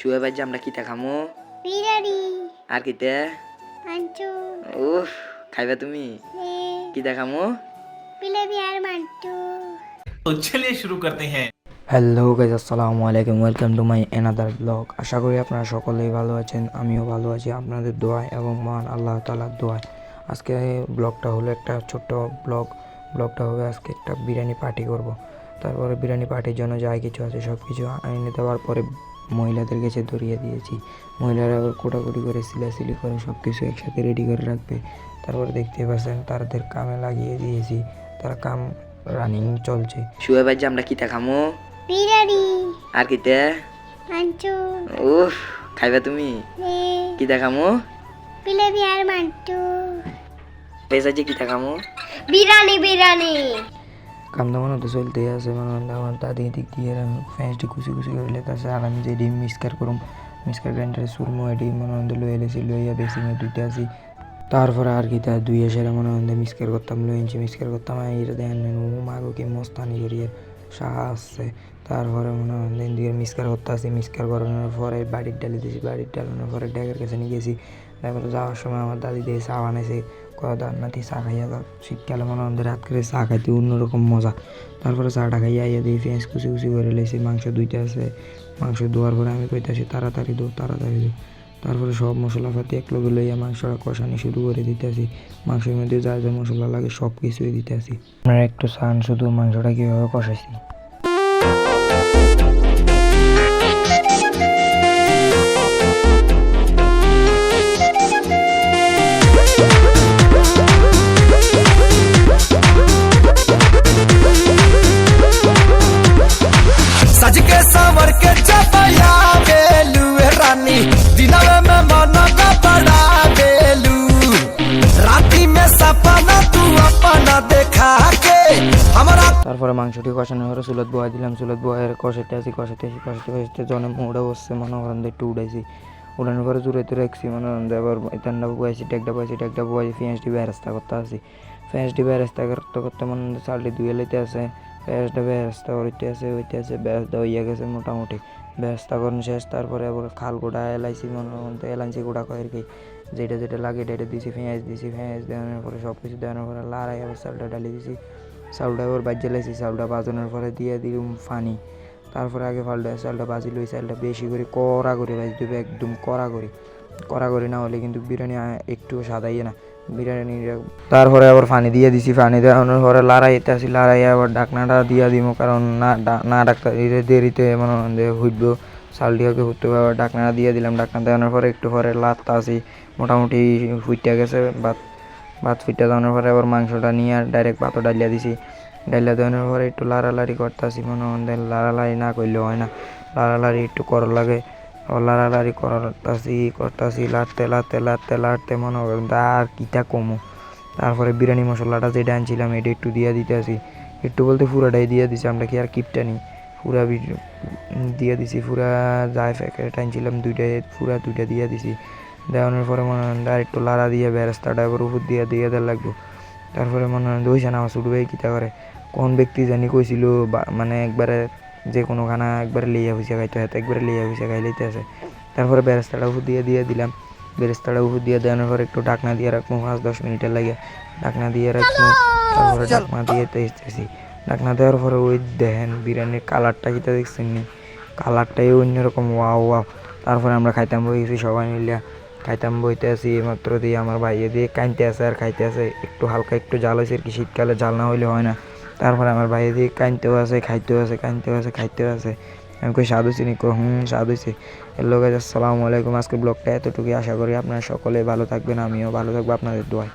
শুয়ে বাজে আমরা কিতা খামো? বিরিয়ানি আর কিতা? মাংস উফ খাইবা তুমি? কিতা খামো? বিরিয়ানি আর মাংস। तो चलिए शुरू करते हैं। হ্যালো গাইজ, আসসালামু আলাইকুম, welcome to my another blog. আশা করি আপনারা সকলেই ভালো আছেন, আমিও ভালো আছি আপনাদের দোয়ায় এবং মহান আল্লাহ তাআলার দোয়ায়। আজকে ব্লগটা হলো একটা ছোট্ট ব্লগটা হবে আজকে একটা বিরিয়ানি পার্টি করব। তারপরে বিরিয়ানি পার্টির জন্য যা কিছু আছে সব কিছু এনে দেওয়ার পরে মহিলাদের কাছে ধরিয়ে দিয়েছি। মহিলারা আবার কোটাকুটি করে সিলাসিলি করে সব কিছু একসাথে রেডি করে রাখবে। তারপরে দেখতে পাচ্ছেন তাদের কামে লাগিয়ে দিয়েছি, তার কাম রানিং চলছে। শুয়ে বাজে আমরা কিতা খামো? বিরিয়ানি আর কিতা? মাংস উফ খাইবা তুমি? কিতা খামো? বিরিয়ানি আর মাংস। পেশা যে কিতা খামো? বিরিয়ানি কাম দামানো তো চলতেই আছে, মানে আমার দাদি দিক দিয়ে ফ্যাঁসটি খুশি করে লেতেছে। আর আমি যে ডিম মিক্সকার গ্রাইন্ডারে চুরমো এটি মনে হয় লই এলেছি, লইয়া বেসিংয়ে দুইটা আছি। তারপরে আর কি তা দুই সেরা মনে হয় মিক্সকার করতাম, মিক্সকার করতাম। এটা দেখেন মাগো কি মস্তানি করিয়ে সাহা আসছে। তারপরে মনে হয় দিয়ে মিক্সকার করতে আসি, মিক্সকার করানোর পরে বাড়ির ডালানোর পরে ড্যাগের কাছে নিয়ে গেছি। তারপরে যাওয়ার সময় আমার দাদি দিয়ে চা বানাইছে, দাঁড় নাতি চা খাইয়া শীতকালে মনে হয় রাত করে চা খাইতে অন্যরকম মজা। তারপরে চাটা খাইয়া দিয়ে পেঁয়াজ কুচি করে লেছি, মাংস দুইটা আছে। মাংস ধোয়ার পরে আমি কইতাছি তাড়াতাড়ি দো। তারপরে সব মশলাপাতি এক লগে লইয়া মাংসটা কষানি শুরু করে দিতেছি। মাংসের মধ্যে যা যা মশলা লাগে সব কিছুই দিতেছি। আপনারা একটু চান শুধু মাংসটা কীভাবে কষাইছি। सज के संवर के चपया बेलू रानी दिनवे में मन का बड़ा बेलू राती में सपना तू अपना देखा के हमारा। তারপরে মাংসটি কষানোর পরে চুলত বয়া দিলাম, চুলত বয়ের কষাতে জনে মোড়া বসছে, মনে করেন একটু উড়াইছি। উড়ানোর পরে জুড়াইতে রাখছি, মনে করেন আবার এতানটা বয়াইছি, ট্যাগটা বয়াইছি, পেঁয়াজটি বেরেস্তা করতে আসি। পেঁয়াজটি বেরেস্তা করতে মনে হয় চালটি ধুয়ে লইতে আছে। পেঁয়াজটা বেরেস্তা হইতে আছে বেরেস্তা হইয়া গেছে মোটামুটি। বেরেস্তা করানো শেষ। তারপরে আবার খাল গোড়া এলাইছি, মনে হয় এলাইচি গোড়া কয় আর কি, যেটা লাগে এটা দিছি। পেঁয়াজ দেওয়ানোর পরে সব কিছু দেওয়ানোর পরে লাড়াই আবার চালটা ডালি দিছি। চাউলটা আবার বাজিয়ে লাইছি, চাউলটা বাজানোর পরে দিয়ে দিলাম পানি। তারপরে আগে চালটা বাজি লই, চালটা বেশি করে কড়া করে বাজি দেবে, একদম কড়া করে না হলে কিন্তু বিরিয়ানি একটু সাদাইয়ে না বিরিয়ানি। তারপরে আবার পানি দিয়ে দিছি, পানি দেওয়ানোর পরে লড়াইতে আসি, লড়াইয়ে আবার ঢাকনাটা দিয়ে দিব, কারণ না ডাকতে দেরিতে মনে হুইটবো চালটি আগে হুটতে হবে। আবার ঢাকনাটা দিয়ে দিলাম, ঢাকনা দেওয়ানোর পরে একটু পরে লাড়তে আসি, মোটামুটি হুইটটা গেছে। ভাত ফিটটা দেওয়ানোর পরে আবার মাংসটা নিয়ে ডাইরেক্ট ভাতও ডালিয়া দিছি। ডালিয়া দেওয়ানোর পরে একটু লাড়ালাড়ি করতে আসি, মনে হয় লাড়ালাড়ি না করলে হয় না, লাড়ালাড়ি একটু করা লাগে। লাড়ালাড়ি করতেছি লাড়তে মনে করেন আর কিটা কমো। তারপরে বিরিয়ানি মশলাটা যেটা আনছিলাম এটা একটু দিয়ে দিতে আসি, একটু বলতে পুরাটাই দিয়ে দিছি, আমরা কি আর কিপটা নিই, পুরা দিয়ে দিছি। পুরা যায় প্যাকেট আনছিলাম দুইটা দিয়ে দিছি। দেওয়ানোর পরে মনে হয় আর একটু লাড়া দিয়ে বেরেস্তাটা এবার উপর দিয়ে দেওয়া লাগবো। তারপরে মনে হয় দইছে না আমার ছোটো ভাই কিতা করে কোন ব্যক্তি জানি কইছিল, মানে একবারে যে কোনো খানা একবারে লিয়া হয়েছে খাইতে হয়, একবারে লিয়া হয়েছে খাই লইতে আছে। তারপরে বেরেস্তাটা উপর দিয়ে দিলাম। বেরেস্তাটা উপর দিয়ে দেওয়ানোর পরে একটু ঢাকনা দিয়ে রাখবো 5-10 মিনিটের লাগে, ঢাকনা দিয়ে রাখবো। তারপরে ঢাকনা দিয়ে তেজতেছি, ঢাকনা দেওয়ার পরে ওই দেখেন বিরিয়ানির কালারটা কিতা দেখছেন নি, কালারটাই অন্যরকম ওয়াও। তারপরে আমরা খাইতাম বইছি, সবাই মিলিয়া খাইতাম বইতে আসি, মাত্র দিয়ে আমার ভাইয়ে দিয়ে কানতে আছে আর খাইতে আছে। একটু হালকা একটু জাল হয়েছে আর কি, শীতকালে জাল না হইলে হয় না। তারপরে আমার ভাইয়ে দিয়ে কানতেও আছে, খাইতেও আছে। আমি কই স্বাদ হয়েছে নি, স্বাদ হয়েছে। এর লোক। আসসালামু আলাইকুম। আজকে ব্লগটা এতটুকুই, আশা করি আপনারা সকলে ভালো থাকবেন, আমিও ভালো থাকবো আপনাদের দোয়ায়।